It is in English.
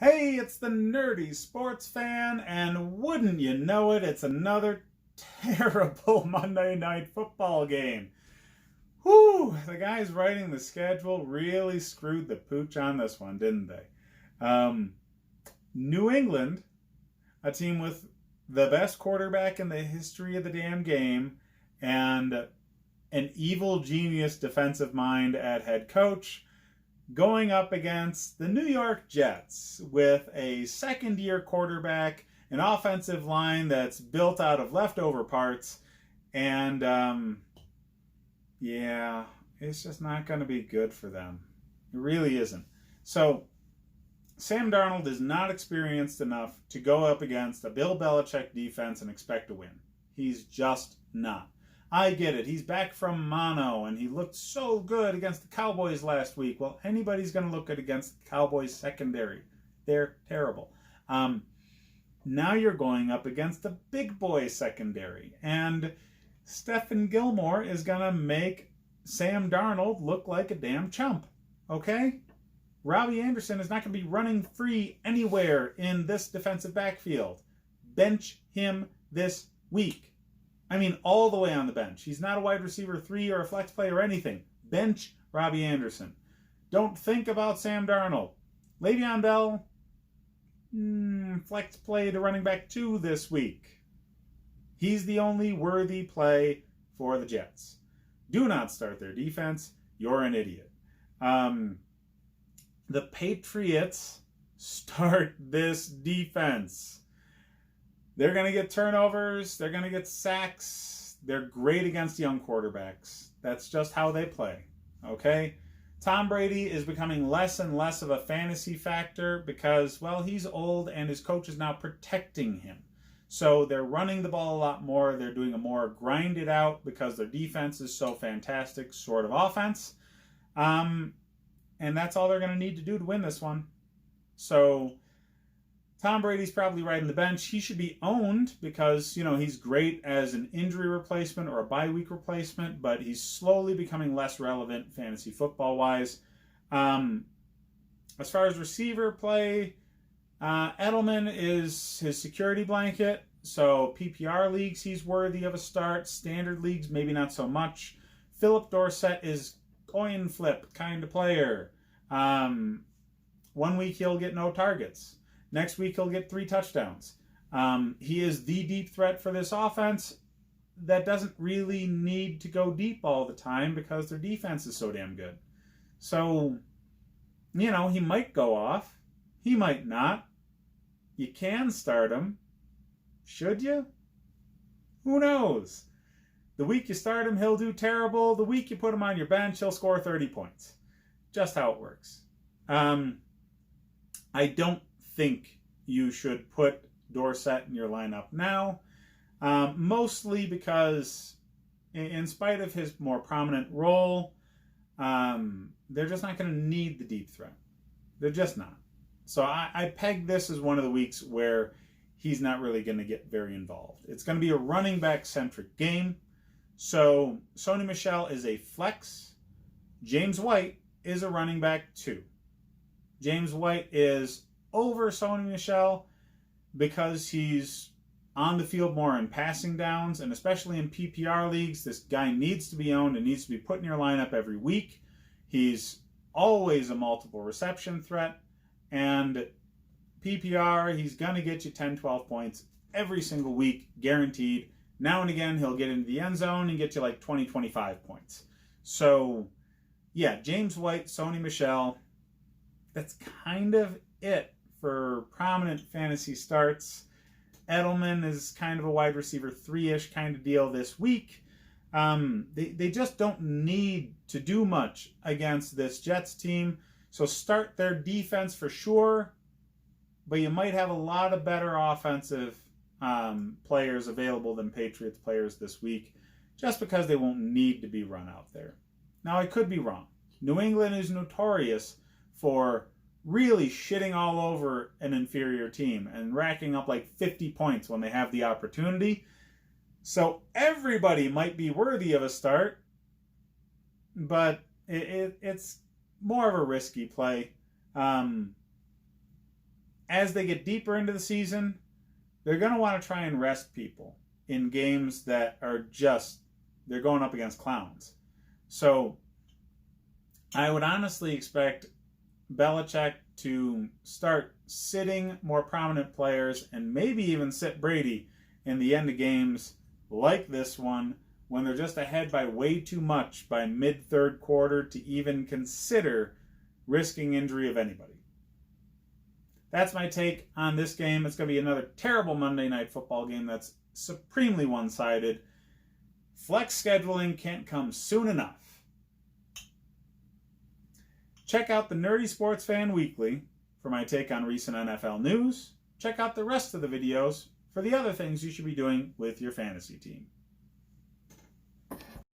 Hey, it's the nerdy sports fan, and wouldn't you know it, it's another terrible Monday Night Football game. Whew, the guys writing the schedule really screwed the pooch on this one, didn't they? Um, New England, a team with the best quarterback in the history of the damn game, and an evil genius defensive mind at head coach, going up against the New York Jets with a second-year quarterback, an offensive line that's built out of leftover parts, and yeah, it's just not going to be good for them. It really isn't. So Sam Darnold is not experienced enough to go up against a Bill Belichick defense and expect to win. He's just not. I get it. He's back from mono, and he looked so good against the Cowboys last week. Well, anybody's going to look good against the Cowboys secondary. They're terrible. Now you're going up against the big boy secondary, and Stephen Gilmore is going to make Sam Darnold look like a damn chump. Okay? Robbie Anderson is not going to be running free anywhere in this defensive backfield. Bench him this week. I mean, all the way on the bench. He's not a wide receiver 3 or a flex play or anything. Bench Robbie Anderson. Don't think about Sam Darnold. Le'Veon Bell, flex play to running back 2 this week. He's the only worthy play for the Jets. Do not start their defense. You're an idiot. The Patriots start this defense. They're going to get turnovers. They're going to get sacks. They're great against young quarterbacks. That's just how they play. Okay? Tom Brady is becoming less and less of a fantasy factor because, well, he's old and his coach is now protecting him. So they're running the ball a lot more. They're doing a more grind it out because their defense is so fantastic sort of offense. And that's all they're going to need to do to win this one. So Tom Brady's probably riding the bench. He should be owned because, he's great as an injury replacement or a bye week replacement, but he's slowly becoming less relevant fantasy football-wise. As far as receiver play, Edelman is his security blanket. So PPR leagues, he's worthy of a start. Standard leagues, maybe not so much. Philip Dorsett is coin flip kind of player. 1 week he'll get no targets. Next week, he'll get 3 touchdowns. He is the deep threat for this offense that doesn't really need to go deep all the time because their defense is so damn good. So, he might go off. He might not. You can start him. Should you? Who knows? The week you start him, he'll do terrible. The week you put him on your bench, he'll score 30 points. Just how it works. I don't think you should put Dorsett in your lineup now, mostly because in spite of his more prominent role, they're just not going to need the deep threat. They're just not. So I peg this as one of the weeks where he's not really going to get very involved. It's going to be a running back centric game. So Sony Michel is a flex. James White is a running back too. James White is over Sony Michel because he's on the field more in passing downs, and especially in PPR leagues, this guy needs to be owned and needs to be put in your lineup every week. He's always a multiple reception threat, and PPR, he's going to get you 10, 12 points every single week, guaranteed. Now and again, he'll get into the end zone and get you like 20, 25 points. So, yeah, James White, Sony Michel, that's kind of it for prominent fantasy starts. Edelman is kind of a wide receiver 3-ish kind of deal this week. They just don't need to do much against this Jets team. So start their defense for sure, but you might have a lot of better offensive players available than Patriots players this week just because they won't need to be run out there. Now, I could be wrong. New England is notorious for really shitting all over an inferior team and racking up like 50 points when they have the opportunity. So everybody might be worthy of a start, but it's more of a risky play. as they get deeper into the season, they're going to want to try and rest people in games that are just, they're going up against clowns. So I would honestly expect Belichick to start sitting more prominent players and maybe even sit Brady in the end of games like this one when they're just ahead by way too much by mid-third quarter to even consider risking injury of anybody. That's my take on this game. It's going to be another terrible Monday Night Football game that's supremely one-sided. Flex scheduling can't come soon enough. Check out the Nerdy Sports Fan Weekly for my take on recent NFL news. Check out the rest of the videos for the other things you should be doing with your fantasy team.